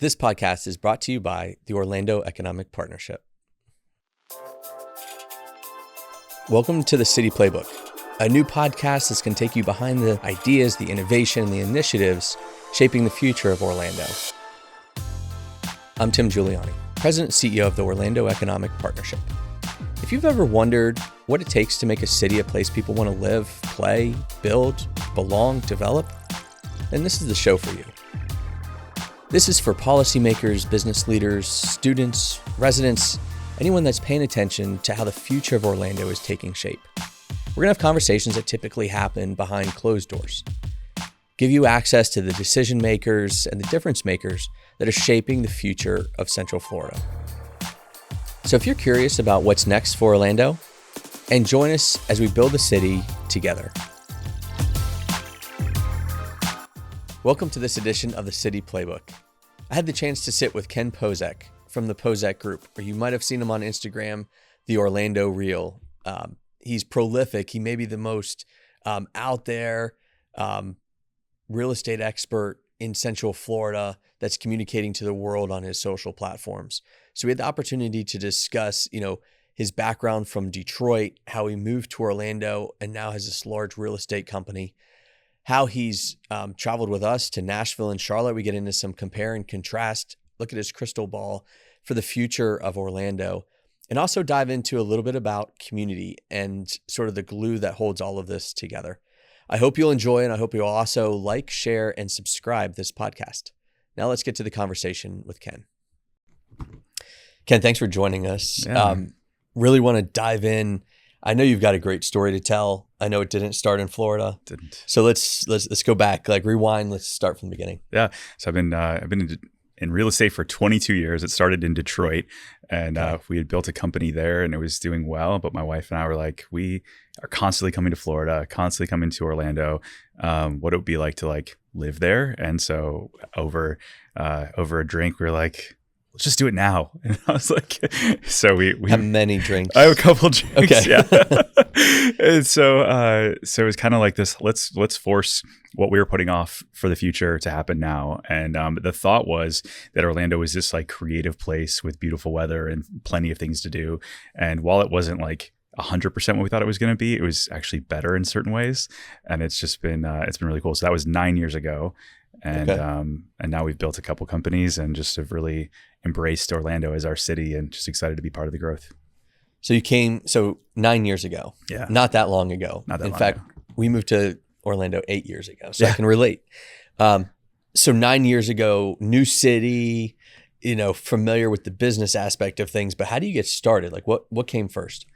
This podcast is brought to you by the Orlando Economic Partnership. Welcome to the City Playbook, a new podcast that's going to take you behind the ideas, the innovation, and the initiatives shaping the future of Orlando. I'm Tim Giuliani, President and CEO of the Orlando Economic Partnership. If you've ever wondered what it takes to make a city a place people want to live, play, build, belong, develop, then this is the show for you. This is for policymakers, business leaders, students, residents, anyone that's paying attention to how the future of Orlando is taking shape. We're going to have conversations that typically happen behind closed doors, give you access to the decision makers and the difference makers that are shaping the future of Central Florida. So if you're curious about what's next for Orlando, and join us as we build the city together. Welcome to this edition of the City Playbook. I had the chance to sit with Ken Pozek from the Pozek Group, or you might have seen him on Instagram, the Orlando Reel. He's prolific. He may be the most out there real estate expert in Central Florida that's communicating to the world on his social platforms. So we had the opportunity to discuss, his background from Detroit, how he moved to Orlando and now has this large real estate company, how he's traveled with us to Nashville and Charlotte. We get into some compare and contrast, look at his crystal ball for the future of Orlando, and also dive into a little bit about community and sort of the glue that holds all of this together. I hope you'll enjoy, and I hope you'll also like, share, and subscribe this podcast. Now let's get to the conversation with Ken. Ken, thanks for joining us. Yeah. Really want to dive in. I know you've got a great story to tell. I know it didn't start in Florida. Didn't. So let's go back, rewind. Let's start from the beginning. Yeah. So I've been in real estate for 22 years. It started in Detroit, and we had built a company there, and it was doing well. But my wife and I were like, we are constantly coming to Florida, constantly coming to Orlando. What it would be like to live there. And so over a drink, we were like, let's just do it now. And I was like, so we have many drinks. I have a couple of drinks. Okay. Yeah. And so it was kind of like this, let's force what we were putting off for the future to happen now. And the thought was that Orlando was this creative place with beautiful weather and plenty of things to do. And while it wasn't 100% what we thought it was going to be, it was actually better in certain ways. And it's just been, it's been really cool. So that was 9 years ago. And and now we've built a couple companies and just have really embraced Orlando as our city and just excited to be part of the growth. So you came 9 years ago. Yeah. Not that long ago. In fact, we moved to Orlando 8 years ago. So I can relate. So 9 years ago, new city, familiar with the business aspect of things, but how do you get started? What came first?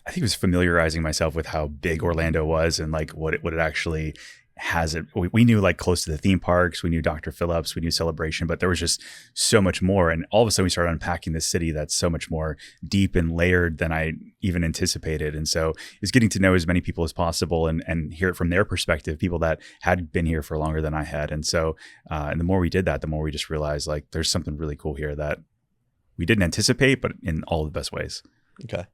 I think it was familiarizing myself with how big Orlando was and what it actually has. We knew close to the theme parks, we knew Dr. Phillips, we knew Celebration, but there was just so much more. And all of a sudden we started unpacking this city that's so much more deep and layered than I even anticipated. And so it's getting to know as many people as possible and hear it from their perspective, people that had been here for longer than I had. And so, and the more we did that, the more we just realized there's something really cool here that we didn't anticipate, but in all the best ways. Okay.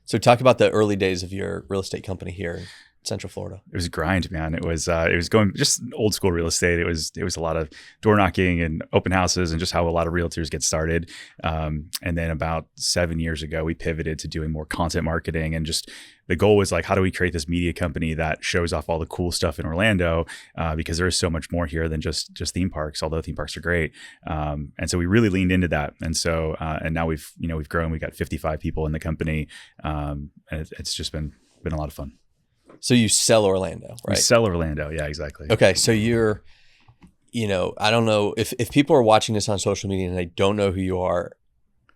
So talk about the early days of your real estate company here in Central Florida. It was a grind, man. It was going just old school real estate. It was a lot of door knocking and open houses and just how a lot of realtors get started. And then about 7 years ago, we pivoted to doing more content marketing, and just the goal was how do we create this media company that shows off all the cool stuff in Orlando? Because there is so much more here than just theme parks, although theme parks are great. And so we really leaned into that. And so, and now we've grown, we got 55 people in the company. And it's just been a lot of fun. So you sell Orlando, right? We sell Orlando. Yeah, exactly. Okay. So you're, I don't know if people are watching this on social media and they don't know who you are.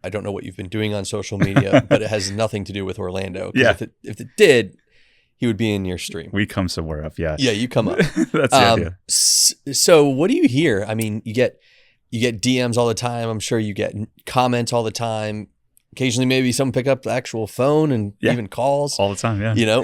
I don't know what you've been doing on social media, but it has nothing to do with Orlando. Yeah. If it did, he would be in your stream. We come somewhere up. Yeah. Yeah. You come up. That's the idea. So what do you hear? I mean, you get DMs all the time. I'm sure you get comments all the time. Occasionally, maybe someone pick up the actual phone and even calls all the time. Yeah.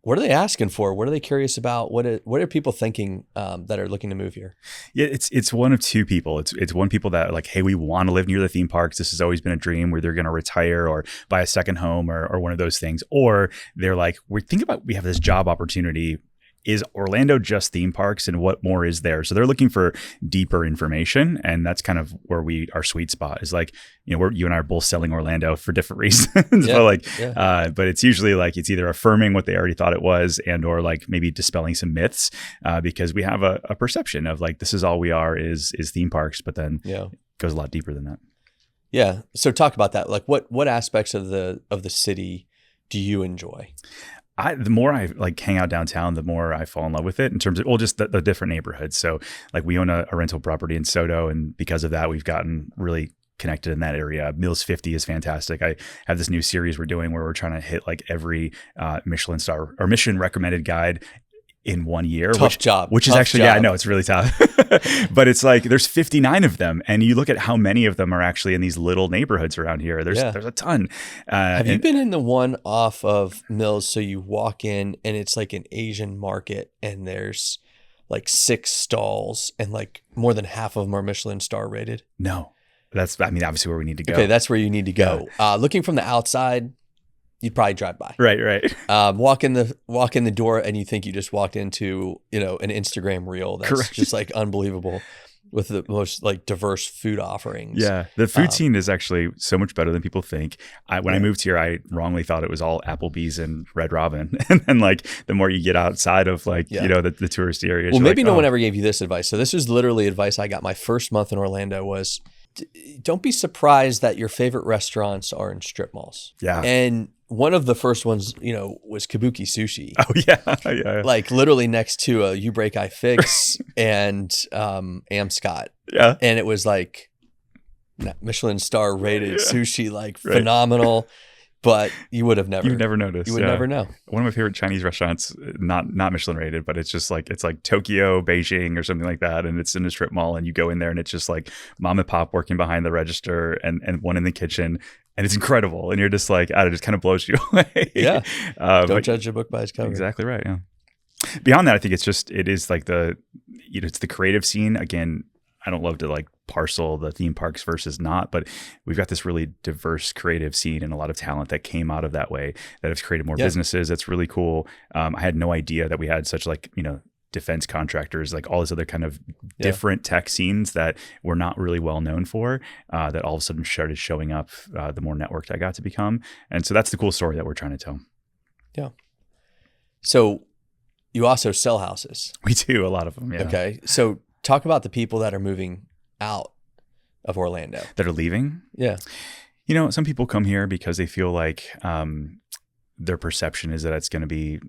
What are they asking for? What are they curious about? What are people thinking that are looking to move here? Yeah, it's one of two people. It's one people that hey, we want to live near the theme parks. This has always been a dream where they're going to retire or buy a second home or one of those things. Or they're we have this job opportunity is Orlando just theme parks, and what more is there? So they're looking for deeper information, and that's kind of where our sweet spot is. Like, you know, you and I are both selling Orlando for different reasons, but it's usually like it's either affirming what they already thought it was, and or like maybe dispelling some myths, because we have a perception of like this is all we are is theme parks, but then it goes a lot deeper than that. Yeah. So talk about that. Like what aspects of the city do you enjoy? The more I like hang out downtown, the more I fall in love with it in terms of, well, just the different neighborhoods. So like we own a rental property in SoDo, and because of that, we've gotten really connected in that area. Mills 50 is fantastic. I have this new series we're doing where we're trying to hit like every Michelin star or Michelin recommended guide in 1 year, which is actually, I know it's really tough, but it's like, there's 59 of them. And you look at how many of them are actually in these little neighborhoods around here. There's a ton. Have you been in the one off of Mills? So you walk in and it's like an Asian market, and there's like 6 stalls, and like more than half of them are Michelin star rated. No, that's, I mean, obviously where we need to go. Okay. That's where you need to go. Looking from the outside, you'd probably drive by. Right. Walk in the door and you think you just walked into, you know, an Instagram reel that's just like unbelievable with the most like diverse food offerings. Yeah. The food scene is actually so much better than people think. When I moved here, I wrongly thought it was all Applebee's and Red Robin. And then like the more you get outside of like, you know, the touristy areas. Well, maybe no one ever gave you this advice. So this was literally advice I got my first month in Orlando was don't be surprised that your favorite restaurants are in strip malls. Yeah. And one of the first ones, you know, was Kabuki Sushi. Oh yeah. Like literally next to a You Break I Fix and Amscott. Yeah. And it was like Michelin star rated sushi, like phenomenal. But you would have never. You'd never noticed. You would never know. One of my favorite Chinese restaurants, not Michelin rated, but it's just like, it's like Tokyo, Beijing or something like that. And it's in a strip mall, and you go in there and it's just like mom and pop working behind the register and one in the kitchen. And it's incredible. And you're just like, it just kind of blows you away. Yeah. Don't judge a book by its cover. Exactly right. Yeah. Beyond that, I think it is like it's the creative scene. Again, I don't love to like parcel the theme parks versus not, but we've got this really diverse creative scene and a lot of talent that came out of that way that has created more businesses. That's really cool. I had no idea that we had such like, you know, defense contractors, like all this other kind of different tech scenes that we're not really well known for, that all of a sudden started showing up the more networked I got to become. And so that's the cool story that we're trying to tell. Yeah. So you also sell houses. We do, a lot of them. Yeah. Okay. So talk about the people that are moving out of Orlando. That are leaving? Yeah. You know, some people come here because they feel like their perception is that it's going to be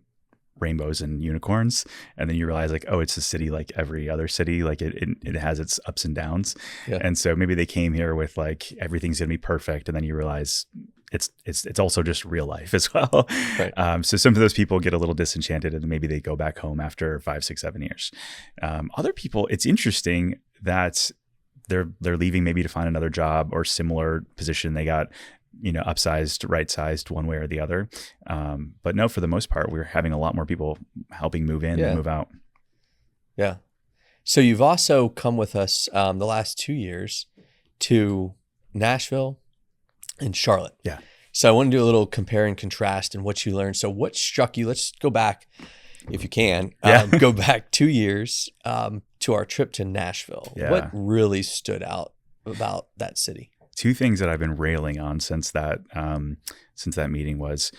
rainbows and unicorns, and then you realize like, oh, it's a city like every other city, like it has its ups and downs. And so maybe they came here with like everything's gonna be perfect, and then you realize it's also just real life as well. Right. So some of those people get a little disenchanted, and maybe they go back home after 5, 6, 7 years. Other people, it's interesting that they're leaving maybe to find another job or similar position. They got, you know, upsized, right-sized one way or the other. But no, for the most part, we're having a lot more people helping move in and move out. Yeah. So you've also come with us the last 2 years to Nashville and Charlotte. Yeah. So I want to do a little compare and contrast and what you learned. So what struck you? Let's go back, if you can, go back 2 years to our trip to Nashville. Yeah. What really stood out about that city? 2 things that I've been railing on since that meeting was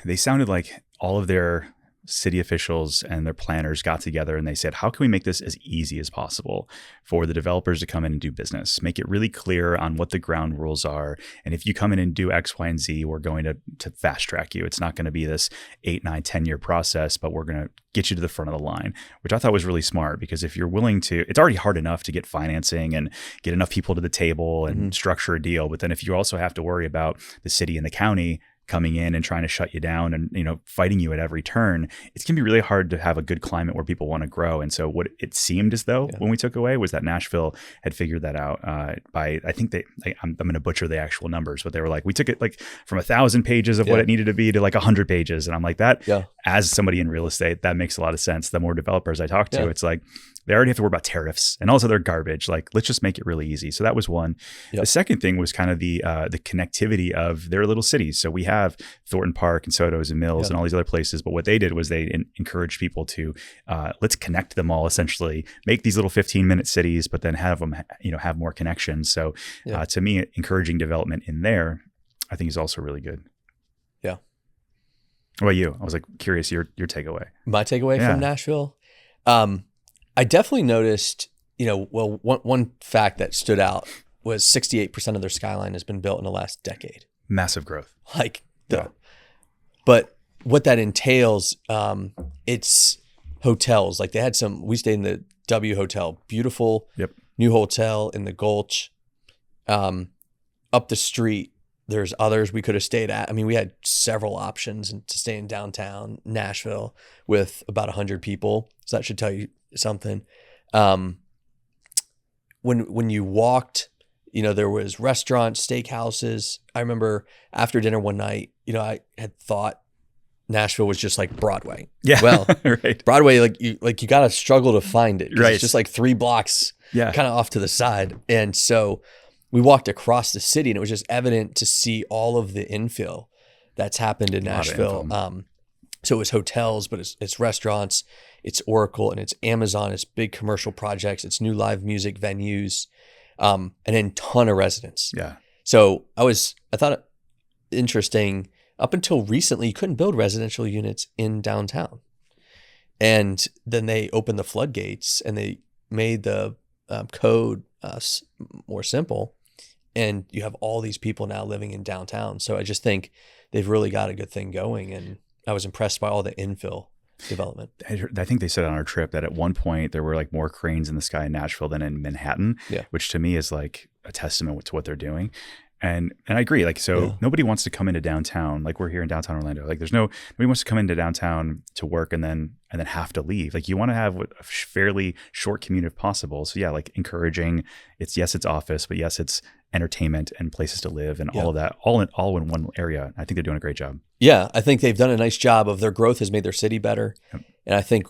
they sounded like all of their city officials and their planners got together and they said, how can we make this as easy as possible for the developers to come in and do business? Make it really clear on what the ground rules are. And if you come in and do X, Y, and Z, we're going to fast track you. It's not going to be this 8, 9, 10 year process, but we're going to get you to the front of the line, which I thought was really smart, because if you're willing to, it's already hard enough to get financing and get enough people to the table and structure a deal. But then if you also have to worry about the city and the county coming in and trying to shut you down and, you know, fighting you at every turn, it's going to be really hard to have a good climate where people want to grow. And so what it seemed as though when we took away was that Nashville had figured that out by, I think I'm going to butcher the actual numbers, but they were like, we took it like from 1,000 pages of what it needed to be to like 100 pages. And I'm like, that as somebody in real estate, that makes a lot of sense. The more developers I talk to, it's like, they already have to worry about tariffs and also they're garbage. Like, let's just make it really easy. So that was one. The second thing was kind of the connectivity of their little cities. So we have have Thornton Park and SoDo's and Mills and all these other places. But what they did was they encouraged people to let's connect them all, essentially make these little 15-minute cities, but then have them, have more connections. So to me, encouraging development in there, I think is also really good. Yeah. What about you? I was like curious your takeaway. My takeaway from Nashville, I definitely noticed, one fact that stood out was 68% of their skyline has been built in the last decade. Massive growth. But what that entails, it's hotels. Like they had we stayed in the W Hotel, beautiful new hotel in the Gulch. Up the street, there's others we could have stayed at. I mean, we had several options to stay in downtown Nashville with about 100 people. So that should tell you something. When you walked, there was restaurants, steakhouses. I remember after dinner one night, I had thought Nashville was just like Broadway. Yeah. Well, right. Broadway, you got to struggle to find it. Right. It's just like 3 blocks kind of off to the side. And so we walked across the city and it was just evident to see all of the infill that's happened in Nashville. So it was hotels, but it's restaurants, it's Oracle, and it's Amazon, it's big commercial projects, it's new live music venues, and then ton of residents. Yeah. So I thought it interesting, up until recently, you couldn't build residential units in downtown. And then they opened the floodgates and they made the code more simple. And you have all these people now living in downtown. So I just think they've really got a good thing going. And I was impressed by all the infill development. I think they said on our trip that at one point there were like more cranes in the sky in Nashville than in Manhattan, which to me is like a testament to what they're doing. And I agree. Like, so nobody wants to come into downtown. Like we're here in downtown Orlando. Like nobody wants to come into downtown to work and then have to leave. Like you want to have a fairly short commute if possible. So yeah, like encouraging it's office, but yes, it's entertainment and places to live and all of that, all in one area. I think they're doing a great job. Yeah. I think they've done a nice job of their growth has made their city better. Yep. And I think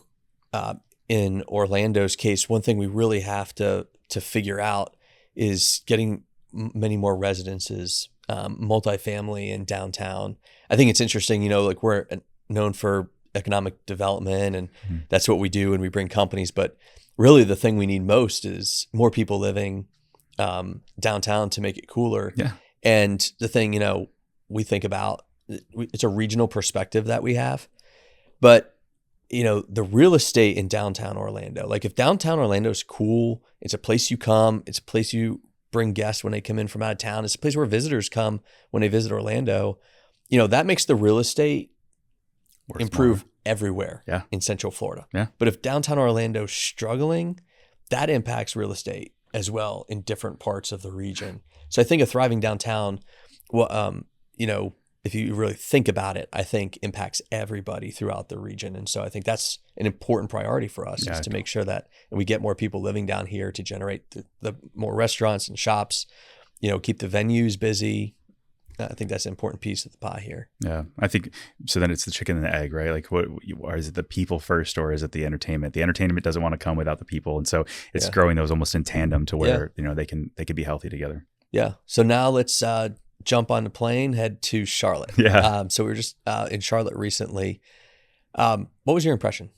in Orlando's case, one thing we really have to figure out is getting many more residences, multifamily in downtown. I think it's interesting, like we're known for economic development and that's what we do and we bring companies, but really the thing we need most is more people living downtown to make it cooler. Yeah. And the thing, we think about, it's a regional perspective that we have, but the real estate in downtown Orlando, like if downtown Orlando is cool, it's a place you come, it's a place you bring guests when they come in from out of town. It's a place where visitors come when they visit Orlando. That makes the real estate improve everywhere in Central Florida. Yeah. But if downtown Orlando is struggling, that impacts real estate as well in different parts of the region. So I think a thriving downtown, if you really think about it, I think impacts everybody throughout the region. And so I think that's an important priority for us is to make sure that we get more people living down here to generate the more restaurants and shops, keep the venues busy. I think that's an important piece of the pie here. Yeah, I think so. Then it's the chicken and the egg, right? Like, or is it the people first, or is it the entertainment? The entertainment doesn't want to come without the people, and so it's growing those almost in tandem to where they can be healthy together. Yeah. So now let's jump on the plane, head to Charlotte. Yeah. So we were just in Charlotte recently. What was your impression?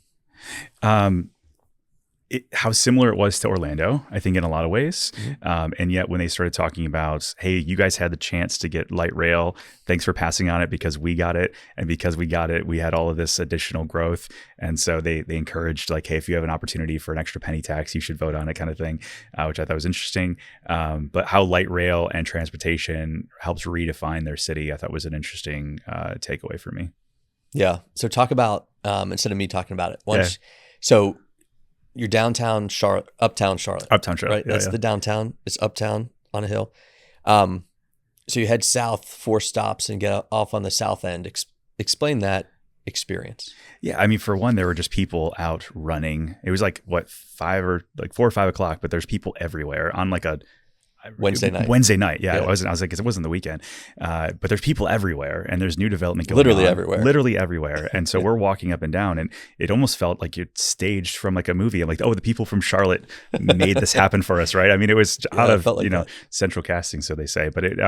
How similar it was to Orlando, I think in a lot of ways. And yet when they started talking about, hey, you guys had the chance to get light rail. Thanks for passing on it because we got it. And because we got it, we had all of this additional growth. And so they encouraged like, hey, if you have an opportunity for an extra penny tax, you should vote on it kind of thing, which I thought was interesting. But how light rail and transportation helps redefine their city, I thought was an interesting takeaway for me. Yeah. So talk about, instead of me talking about it, so you're downtown Charlotte, uptown Charlotte. Uptown Charlotte. Right? That's the downtown. It's uptown on a hill. So you head south 4 stops and get off on the south end. Explain that experience. Yeah. I mean, for one, there were just people out running. It was like 4 or 5 o'clock, but there's people everywhere on like a Wednesday night. Yeah. I was like, 'cause it wasn't the weekend. But there's people everywhere and there's new development going Literally on. Literally everywhere. And so we're walking up and down and it almost felt like you're staged from like a movie. I'm like, oh, the people from Charlotte made this happen for us. Right. I mean, it was out of, central casting, so they say, but it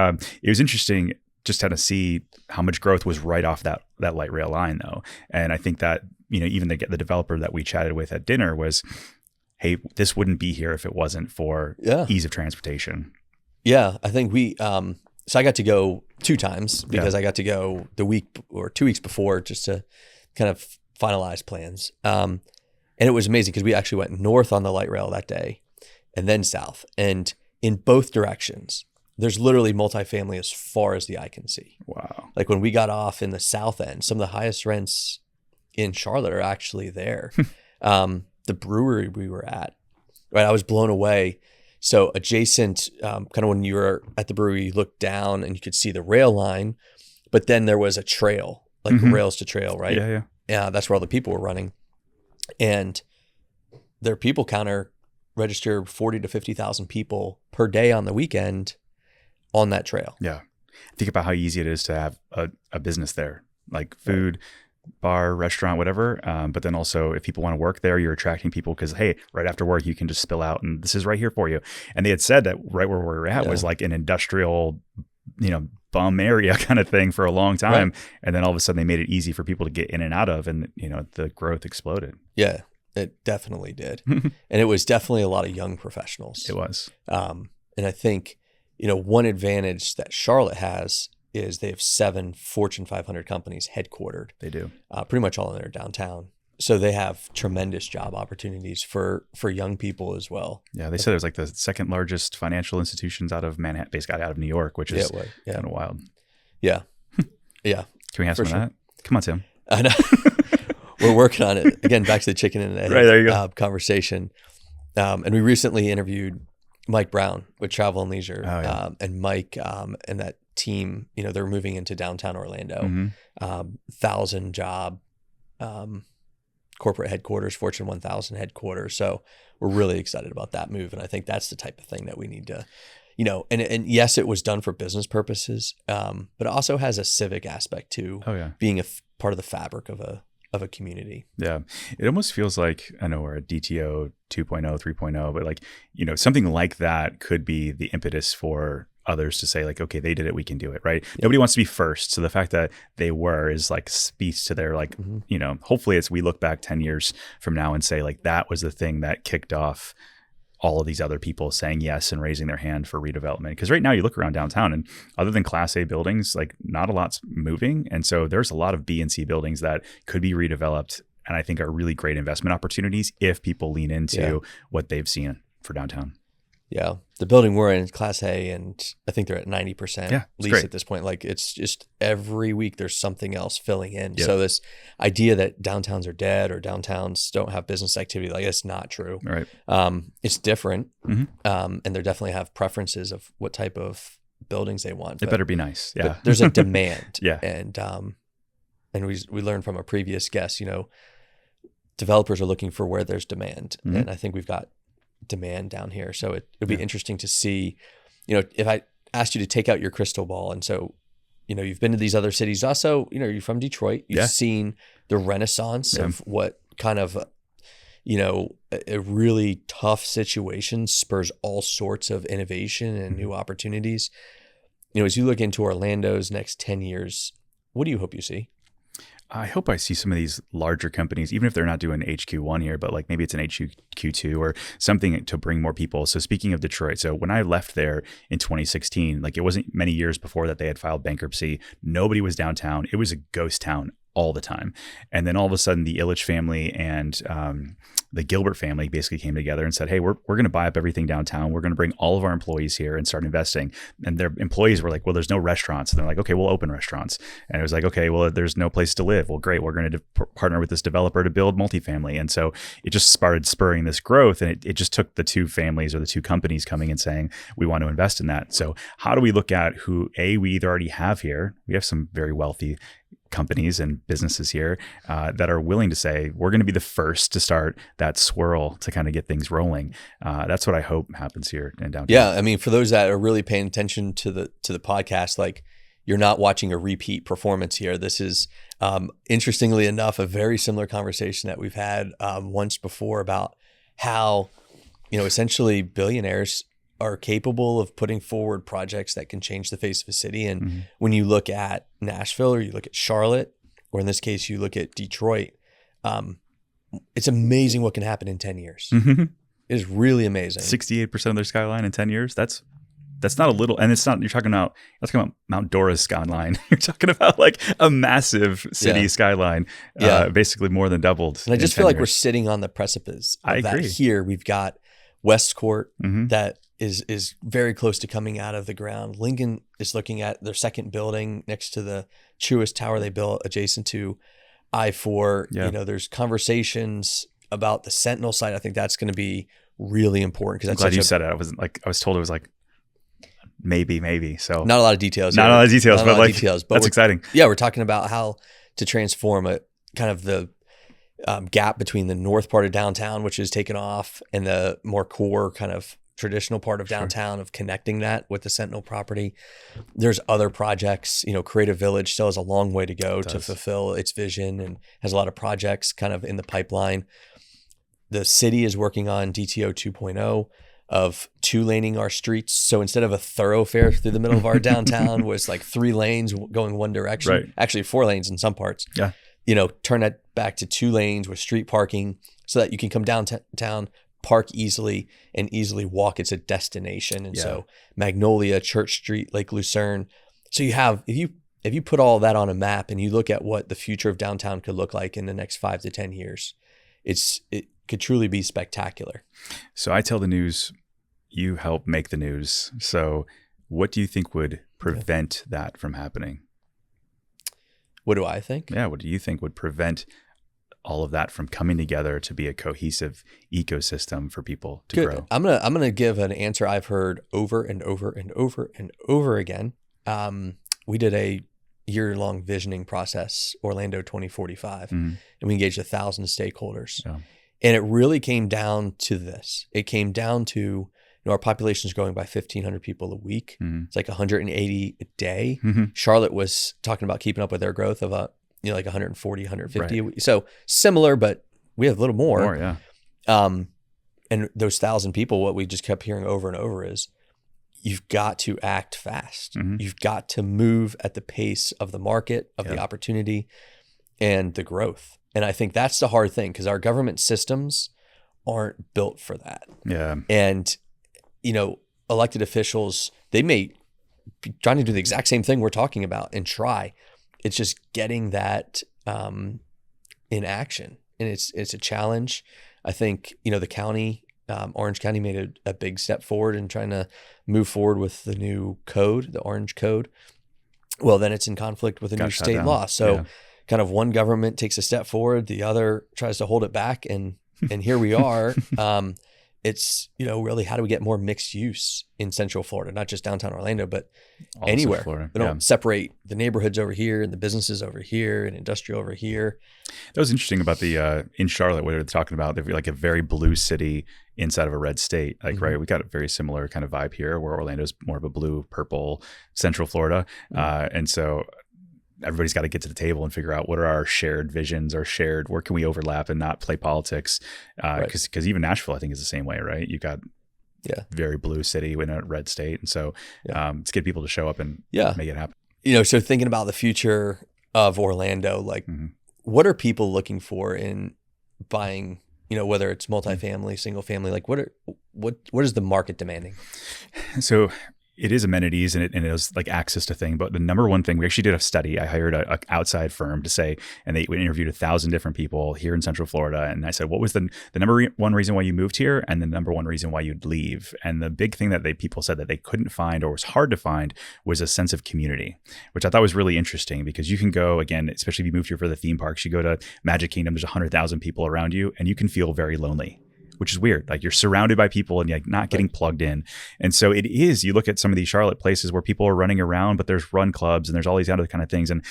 was interesting. just kind of see how much growth was right off that light rail line though. And I think that, even the developer that we chatted with at dinner was, hey, this wouldn't be here if it wasn't for ease of transportation. Yeah. I think so I got to go 2 times because I got to go the week or 2 weeks before just to kind of finalize plans. And it was amazing because we actually went north on the light rail that day and then south. And in both directions, there's literally multifamily as far as the eye can see. Wow. Like when we got off in the south end, some of the highest rents in Charlotte are actually there. The brewery we were at, right? I was blown away. So adjacent, kind of when you were at the brewery, you looked down and you could see the rail line, but then there was a trail, like rails to trail, right? Yeah. Yeah, that's where all the people were running. And their people counter registered 40 to 50,000 people per day on the weekend on that trail. Yeah. Think about how easy it is to have a business there, like food, bar, restaurant, whatever. But then also if people want to work there, you're attracting people because, hey, right after work, you can just spill out and this is right here for you. And they had said that right where we were at was like an industrial, bum area kind of thing for a long time. Right. And then all of a sudden they made it easy for people to get in and out of, and, the growth exploded. Yeah, it definitely did. And it was definitely a lot of young professionals. It was. And I think, one advantage that Charlotte has is they have 7 Fortune 500 companies headquartered. They do. Pretty much all in their downtown. So they have tremendous job opportunities for young people as well. Yeah, they said it was like the second largest financial institutions out of Manhattan, basically out of New York, which is kind of wild. Yeah. Yeah. Can we have some of that? Come on, Tim. I know. We're working on it. Again, back to the chicken and egg there you go. Conversation. And we recently interviewed Mike Brown with Travel and Leisure. Oh, yeah. And Mike and that team, they're moving into downtown Orlando. 1,000 job corporate headquarters, Fortune 1000 headquarters. So we're really excited about that move. And I think that's the type of thing that we need to, and yes, it was done for business purposes, but it also has a civic aspect to being a part of the fabric of a community. Yeah. It almost feels like, I know we're at DTO 2.0, 3.0, but like, something like that could be the impetus for others to say like, okay, they did it, we can do it, right? Yeah. Nobody wants to be first. So the fact that they were is like speaks to their like, hopefully we look back 10 years from now and say like, that was the thing that kicked off all of these other people saying yes and raising their hand for redevelopment. Because right now you look around downtown and other than Class A buildings, like not a lot's moving. And so there's a lot of B and C buildings that could be redeveloped and I think are really great investment opportunities if people lean into what they've seen for downtown. Yeah. The building we're in is Class A, and I think they're at 90% lease great. At this point. Like it's just every week there's something else filling in. Yep. So this idea that downtowns are dead or downtowns don't have business activity, like it's not true. Right. It's different. And they definitely have preferences of what type of buildings they want. It better be nice. Yeah. But there's a demand. Yeah. And we learned from a previous guest, developers are looking for where there's demand. And I think we've got demand down here. So it'd be interesting to see, if I asked you to take out your crystal ball. And so, you've been to these other cities also, you're from Detroit, you've seen the renaissance of what kind of, a really tough situation spurs all sorts of innovation and new opportunities. As you look into Orlando's next 10 years, what do you hope you see? I hope I see some of these larger companies, even if they're not doing HQ1 here, but like maybe it's an HQ2 or something to bring more people. So speaking of Detroit, so when I left there in 2016, like it wasn't many years before that they had filed bankruptcy. Nobody was downtown. It was a ghost town all the time. And then all of a sudden the Illich family and the Gilbert family basically came together and said, hey, we're going to buy up everything downtown. We're going to bring all of our employees here and start investing. And their employees were like, well, there's no restaurants. And they're like, okay, we'll open restaurants. And it was like, okay, well, there's no place to live. Well, great. We're going to partner with this developer to build multifamily. And so it just started spurring this growth. And it just took the two families or the two companies coming and saying, we want to invest in that. So how do we look at who, we either already have here, we have some very wealthy companies and businesses here that are willing to say, we're going to be the first to start that swirl to kind of get things rolling. That's what I hope happens here in downtown. Yeah. I mean, for those that are really paying attention to the podcast, like you're not watching a repeat performance here. This is, interestingly enough, a very similar conversation that we've had once before about how, essentially billionaires are capable of putting forward projects that can change the face of a city. And Mm-hmm. when you look at Nashville, or you look at Charlotte, or in this case, you look at Detroit, it's amazing what can happen in 10 years. Mm-hmm. It is really amazing. 68% of their skyline in 10 years. That's not a little, and it's not, you're talking about Mount Dora's skyline. You're talking about like a massive city skyline, basically more than doubled. And I just feel like we're sitting on the precipice of I that. agree. Here we've got West Court Mm-hmm. that is very close to coming out of the ground. Lincoln is looking at their second building next to the truest tower they built adjacent to I-4. Yeah. You know, there's conversations about the Sentinel site. I think that's going to be really important because I'm that's glad you said it. I was told it was like maybe. So not a lot of details. not a lot of details, but like but that's exciting. Yeah, we're talking about how to transform a kind of the gap between the north part of downtown, which is taken off, and the more core kind of traditional part of downtown, of connecting that with the Sentinel property. There's other projects, Creative Village still has a long way to go to fulfill its vision and has a lot of projects kind of in the pipeline. The city is working on DTO 2.0 of 2-laning our streets. So instead of a thoroughfare through the middle of our downtown was like 3 lanes going one direction, Right. actually 4 lanes in some parts. Yeah. Turn that back to 2 lanes with street parking so that you can come downtown, park easily, and easily walk. It's a destination. And so Magnolia, Church Street, Lake Lucerne. So you have, if you put all that on a map and you look at what the future of downtown could look like in the next 5 to 10 years, it could truly be spectacular. So I tell the news, you help make the news. So what do you think would prevent that from happening? What do I think? Yeah. What do you think would prevent all of that from coming together to be a cohesive ecosystem for people to grow? I'm gonna give an answer I've heard over and over and over and over again. We did a year-long visioning process, Orlando 2045, and we engaged 1,000 stakeholders. Yeah. And it really came down to this. It came down to, our population is growing by 1,500 people a week. Mm-hmm. It's like 180 a day. Mm-hmm. Charlotte was talking about keeping up with their growth of like 140, 150 a week. So similar, but we have a little more. Yeah. And those 1,000 people, what we just kept hearing over and over is, you've got to act fast. Mm-hmm. You've got to move at the pace of the market, of the opportunity, and the growth. And I think that's the hard thing, because our government systems aren't built for that. Yeah. And, elected officials, they may be trying to do the exact same thing we're talking about and try. It's just getting that in action. And it's a challenge. I think, the county, Orange County made a big step forward in trying to move forward with the new code, the Orange Code. Well, then it's in conflict with a new state law. So kind of one government takes a step forward, the other tries to hold it back. And here we are. It's, really how do we get more mixed use in Central Florida, not just downtown Orlando, but also anywhere. Florida. We don't separate the neighborhoods over here and the businesses over here and industrial over here. That was interesting about the in Charlotte, where they're talking about like a very blue city inside of a red state. Like, right, we got a very similar kind of vibe here, where Orlando's more of a blue, purple, Central Florida. And so everybody's got to get to the table and figure out what are our shared visions, or where can we overlap and not play politics? Because even Nashville, I think, is the same way, right? You've got very blue city in a red state. And so let's get people to show up and make it happen. So thinking about the future of Orlando, like what are people looking for in buying, whether it's multifamily, single family, like what is the market demanding? So it is amenities, and it was like access to things. But the number one thing, we actually did a study. I hired an outside firm to say, and we interviewed 1,000 different people here in Central Florida. And I said, what was the number one reason why you moved here, and the number one reason why you'd leave? And the big thing that people said that they couldn't find, or was hard to find, was a sense of community, which I thought was really interesting, because you can go, again, especially if you moved here for the theme parks, you go to Magic Kingdom, there's 100,000 people around you, and you can feel very lonely, which is weird. Like, you're surrounded by people and you're like not getting plugged in. And so it is, you look at some of these Charlotte places where people are running around, but there's run clubs and there's all these other kind of things. And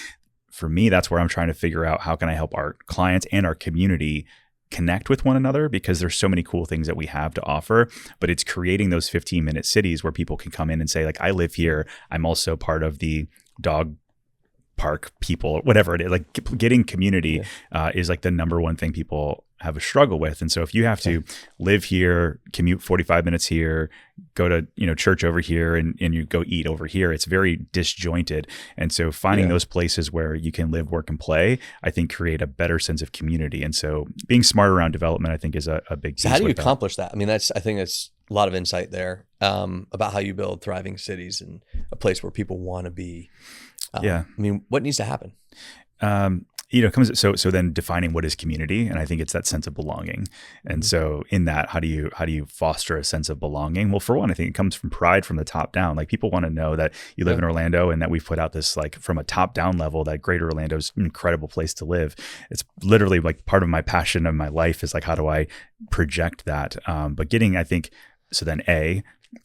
for me, that's where I'm trying to figure out, how can I help our clients and our community connect with one another, because there's so many cool things that we have to offer. But it's creating those 15-minute cities where people can come in and say, like, I live here. I'm also part of the dog park people, whatever it is. Like, getting community is like the number one thing people have a struggle with. And so if you have to live here, commute 45 minutes here, go to, church over here and you go eat over here, it's very disjointed. And so finding those places where you can live, work, and play, I think create a better sense of community. And so being smart around development, I think is a big piece. So how do you accomplish that? I mean, I think that's a lot of insight there about how you build thriving cities and a place where people want to be. I mean, what needs to happen? It comes so then defining what is community, and I think it's that sense of belonging. And so in that, how do you foster a sense of belonging? Well, for one, I think it comes from pride from the top down. Like, people want to know that you live in Orlando, and that we've put out this, like, from a top down level, that Greater Orlando's an incredible place to live. It's literally like part of my passion of my life is like, how do I project that? But getting, I think, so then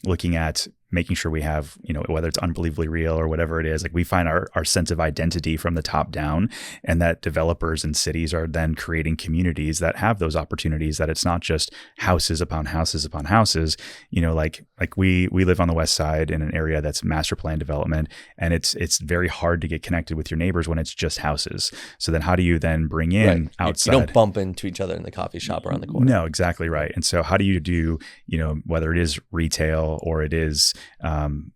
looking at making sure we have, whether it's unbelievably real or whatever it is, like, we find our sense of identity from the top down, and that developers and cities are then creating communities that have those opportunities, that it's not just houses upon houses upon houses, like we live on the west side in an area that's master plan development, and it's very hard to get connected with your neighbors when it's just houses. So then how do you then bring in outside? You don't bump into each other in the coffee shop around the corner. No, exactly right. And so how do you do, whether it is retail or it is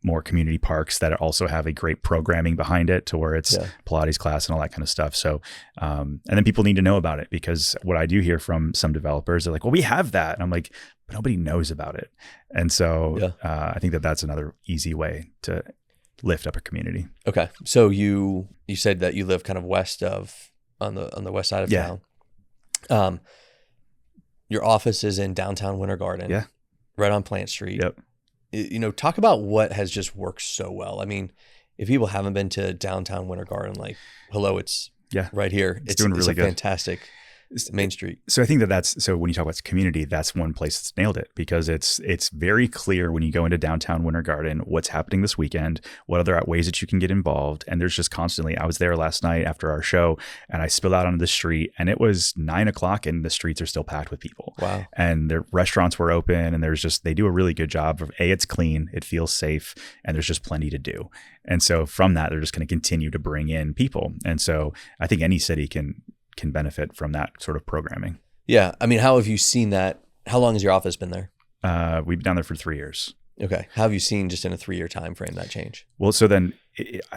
more community parks that also have a great programming behind it, to where it's Pilates class and all that kind of stuff. So, and then people need to know about it, because what I do hear from some developers, they're like, well, we have that. And I'm like, but nobody knows about it. And so I think that's another easy way to lift up a community. Okay. So you said that you live kind of on the west side of town. Your office is in downtown Winter Garden, right on Plant Street. Yep. Talk about what has just worked so well. I mean, if people haven't been to downtown Winter Garden, like, hello, it's right here. It's doing really good. Fantastic main street. So I think so when you talk about community, that's one place that's nailed it, because it's very clear when you go into downtown Winter Garden what's happening this weekend, what other ways that you can get involved. And there's just constantly, I was there last night after our show, and I spilled out onto the street, and it was 9:00 and the streets are still packed with people. Wow. And their restaurants were open, and they do a really good job of, it's clean, it feels safe, and there's just plenty to do. And so from that, they're just going to continue to bring in people. And so I think any city can benefit from that sort of programming. Yeah. I mean, how have you seen that? How long has your office been there? We've been down there for 3 years. Okay. How have you seen, just in a 3-year time frame, that change? Well, so then,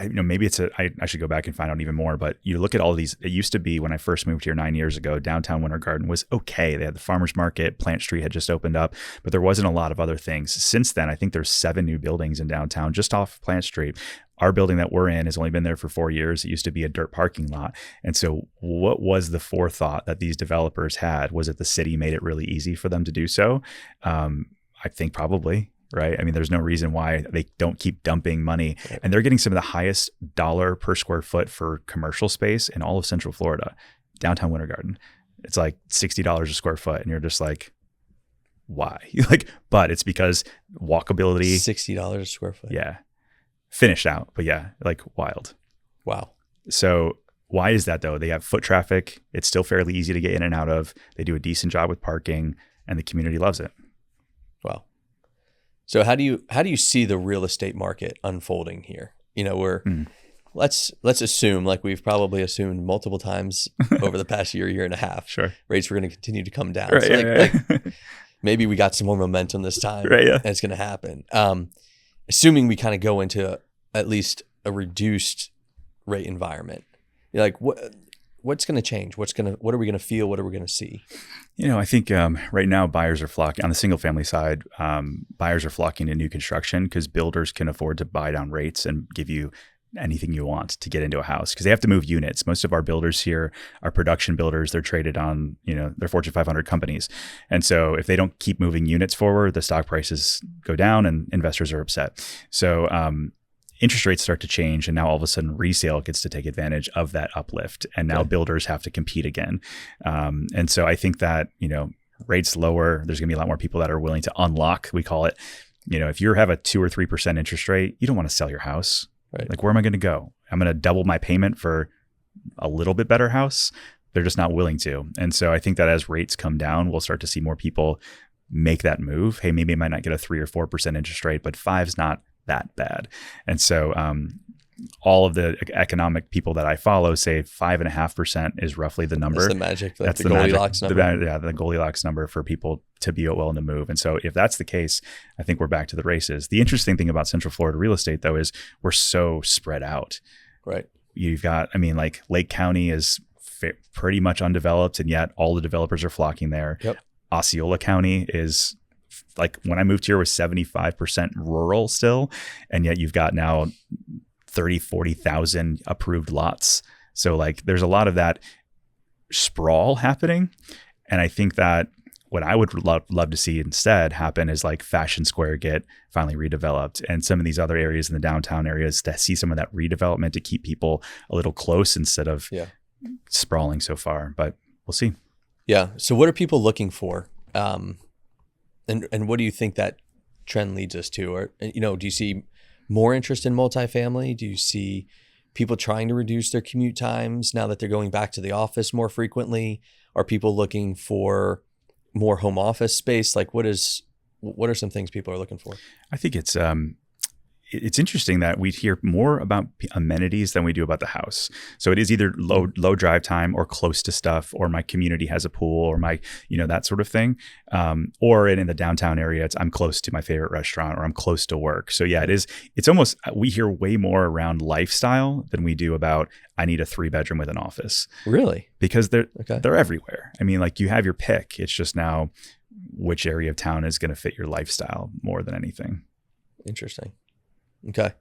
maybe I should go back and find out even more, but you look at all of these. It used to be, when I first moved here 9 years ago, downtown Winter Garden was okay. They had the farmers market, Plant Street had just opened up, but there wasn't a lot of other things. Since then, I think there's 7 new buildings in downtown just off Plant Street. Our building that we're in has only been there for 4 years. It used to be a dirt parking lot. And so what was the forethought that these developers had? Was it the city made it really easy for them to do so? I think probably. Right. I mean, there's no reason why they don't keep dumping money, and they're getting some of the highest dollar per square foot for commercial space in all of Central Florida. Downtown Winter Garden, it's like $60 a square foot, and you're just like, why? But it's because walkability. $60 a square foot. Yeah, finished out, but like wild. Wow. So why is that though? They have foot traffic. It's still fairly easy to get in and out of. They do a decent job with parking, and the community loves it. Wow. So how do you see the real estate market unfolding here? Let's assume, like we've probably assumed multiple times over the past year and a half, sure, rates were going to continue to come down. Right, So like maybe we got some more momentum this time, right? Yeah, and it's going to happen. Assuming we kind of go into at least a reduced rate environment, like what's going to change? What are we going to feel? What are we going to see? I think right now buyers are flocking on the single family side. Buyers are flocking to new construction because builders can afford to buy down rates and give you anything you want to get into a house, because they have to move units. Most of our builders here are production builders. They're traded on, they're Fortune 500 companies. And so if they don't keep moving units forward, the stock prices go down and investors are upset. So interest rates start to change, and now all of a sudden resale gets to take advantage of that uplift, and now builders have to compete again. And so I think that, rates lower, there's going to be a lot more people that are willing to unlock, we call it. If you have a 2 or 3% interest rate, you don't want to sell your house. Right. Like, where am I going to go? I'm going to double my payment for a little bit better house. They're just not willing to. And so I think that as rates come down, we'll start to see more people make that move. Hey, maybe I might not get a 3 or 4% interest rate, but 5's not that bad. And so all of the economic people that I follow say 5.5% is roughly the number. That's the magic. That's the the Goldilocks magic, number. the Goldilocks number for people to be willing to move. And so if that's the case, I think we're back to the races. The interesting thing about Central Florida real estate, though, is we're so spread out. Right. You've got, I mean, like Lake County is pretty much undeveloped, and yet all the developers are flocking there. Yep. Osceola County is, like, when I moved here, was 75% rural still, and yet you've got now 40,000 approved lots. So like there's a lot of that sprawl happening. And I think that what I would love to see instead happen is like Fashion Square get finally redeveloped, and some of these other areas in the downtown areas to see some of that redevelopment to keep people a little close instead of sprawling so far. But we'll see. Yeah. So what are people looking for? And what do you think that trend leads us to? Or, do you see more interest in multifamily? Do you see people trying to reduce their commute times now that they're going back to the office more frequently? Are people looking for more home office space? Like what are some things people are looking for? I think it's interesting that we hear more about amenities than we do about the house. So it is either low drive time or close to stuff, or my community has a pool, or my, that sort of thing. Or in the downtown area, I'm close to my favorite restaurant, or I'm close to work. So yeah, it's almost, we hear way more around lifestyle than we do about, I need a 3-bedroom with an office. Really? Because they're everywhere. I mean, like, you have your pick. It's just now which area of town is going to fit your lifestyle more than anything. Interesting. Okay.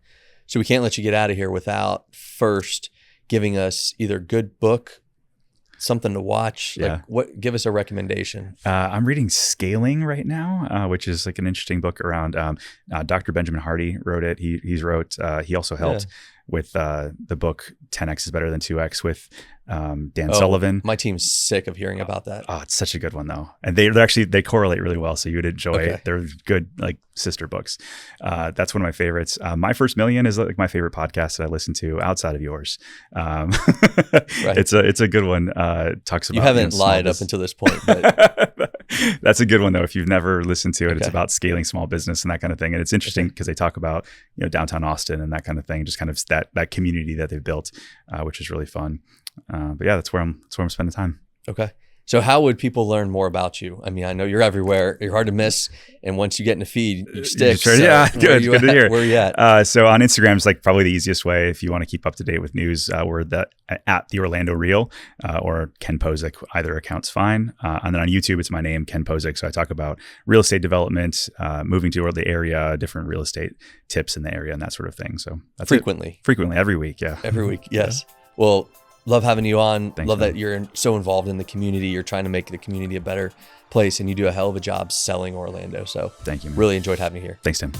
So we can't let you get out of here without first giving us either good book, something to watch. Yeah. Give us a recommendation. I'm reading Scaling right now, which is like an interesting book around, Dr. Benjamin Hardy wrote it. He also helped with the book 10X is Better Than 2X with Dan Sullivan. My team's sick of hearing about that. Oh, it's such a good one though. And they correlate really well. So you would enjoy it. They're good, like, sister books. That's one of my favorites. My First Million is like my favorite podcast that I listen to outside of yours. Right. It's a good one. Talks about, you haven't lied up until this point, but that's a good one though. If you've never listened to it, it's about scaling small business and that kind of thing. And it's interesting because they talk about, downtown Austin and that kind of thing, just kind of that community that they've built, which is really fun. But yeah, that's where I'm spending time. Okay. So how would people learn more about you? I mean, I know you're everywhere. You're hard to miss. And once you get in the feed, you stick. Sure, yeah, good to hear. Where are you at? So on Instagram is like probably the easiest way if you want to keep up to date with news. We're at the Orlando Real or Ken Pozek. Either account's fine. And then on YouTube, it's my name, Ken Pozek. So I talk about real estate development, moving to the area, different real estate tips in the area, and that sort of thing. So that's frequently, every week. Yeah. Every week. Yes. Well, love having you on. Thanks, love man. that you're so involved in the community. You're trying to make the community a better place, and you do a hell of a job selling Orlando. So thank you, man. Really enjoyed having you here. Thanks, Tim.